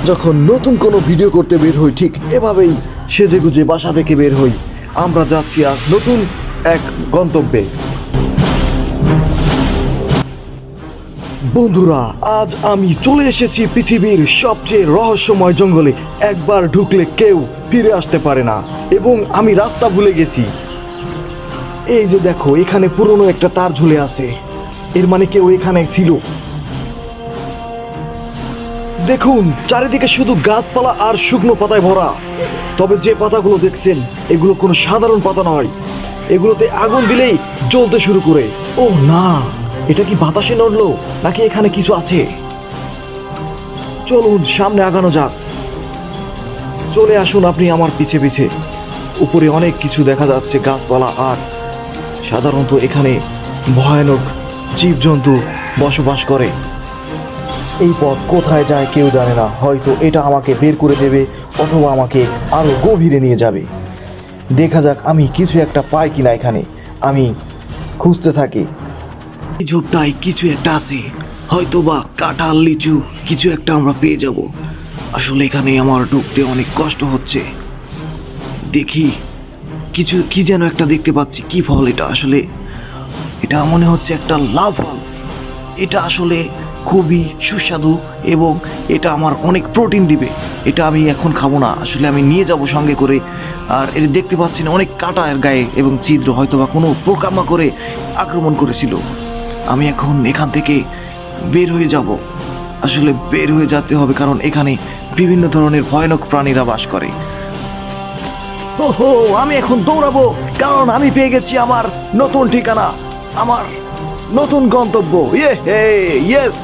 যখন নতুন কোনো ভিডিও করতে বের হই ঠিক এভাবেই সেজেগুজে বাসা থেকে বের হই। আমরা যাচ্ছি আজ নতুন এক গন্তব্যে। বন্ধুরা, আজ আমি চলে এসেছি পৃথিবীর সবচেয়ে রহস্যময় জঙ্গলে। একবার ঢুকলে কেউ ফিরে আসতে পারে না এবং আমি রাস্তা ভুলে গেছি। এই যে দেখো, এখানে পুরনো একটা তার ঝুলে আছে, এর মানে কেউ এখানে ছিল। দেখুন, চারিদিকে শুধু গাছপালা আর শুকনো পাতায় ভরা। তবে যে পাতাগুলো দেখছেন এগুলো কোনো সাধারণ পাতা নয়, এগুলোতে আগুন দিলেই জ্বলতে শুরু করে। ও না, এটা কি বাতাসে নড়লো নাকি এখানে কিছু আছে? চলুন সামনে আগানো যাক। চলে আসুন আপনি আমার পিছে পিছে। উপরে অনেক কিছু দেখা যাচ্ছে, গাছপালা, আর সাধারণত এখানে ভয়ানক জীবজন্তু বসবাস করে। এই পথ কোথায় যায় কেউ জানে না, হয়তো এটা আমাকে বের করে দেবে অথবা আমাকে আরো গভীরে নিয়ে যাবে। দেখা যাক আমি কিছু একটা পাই কিনা এখানে। আমি খুঁজতে থাকি। এই ঝোপটায় কিছু একটা আছে, হয়তো বা কাঁঠাল, লিচু কিছু একটা আমরা পেয়ে যাব। আসলে এখানে আমার ঢুকতে অনেক কষ্ট হচ্ছে। দেখি, কিছু কি যেন একটা দেখতে পাচ্ছি। কি ফল এটা? আসলে এটা মনে হচ্ছে একটা লাভ ফল। এটা আসলে খুবই সুস্বাদু এবং এটা আমার অনেক প্রোটিন দিবে। এটা আমি এখন খাবো না, আসলে আমি নিয়ে যাব সঙ্গে করে। আর এটা দেখতে পাচ্ছি না, অনেক কাঁটা এর গায়ে এবং ছিদ্র, হয়তো বা কোনো পোকামাকড়ে আক্রমণ করেছিল। আমি এখন এখান থেকে বের হয়ে যাব। আসলে বের হয়ে যেতে হবে, কারণ এখানে বিভিন্ন ধরনের ভয়ানক প্রাণীরা বাস করে। ওহো, আমি এখন দৌড়াবো, কারণ আমি পেয়ে গেছি আমার নতুন ঠিকানা, আমার নতুন গন্তব্য। ইয়েস!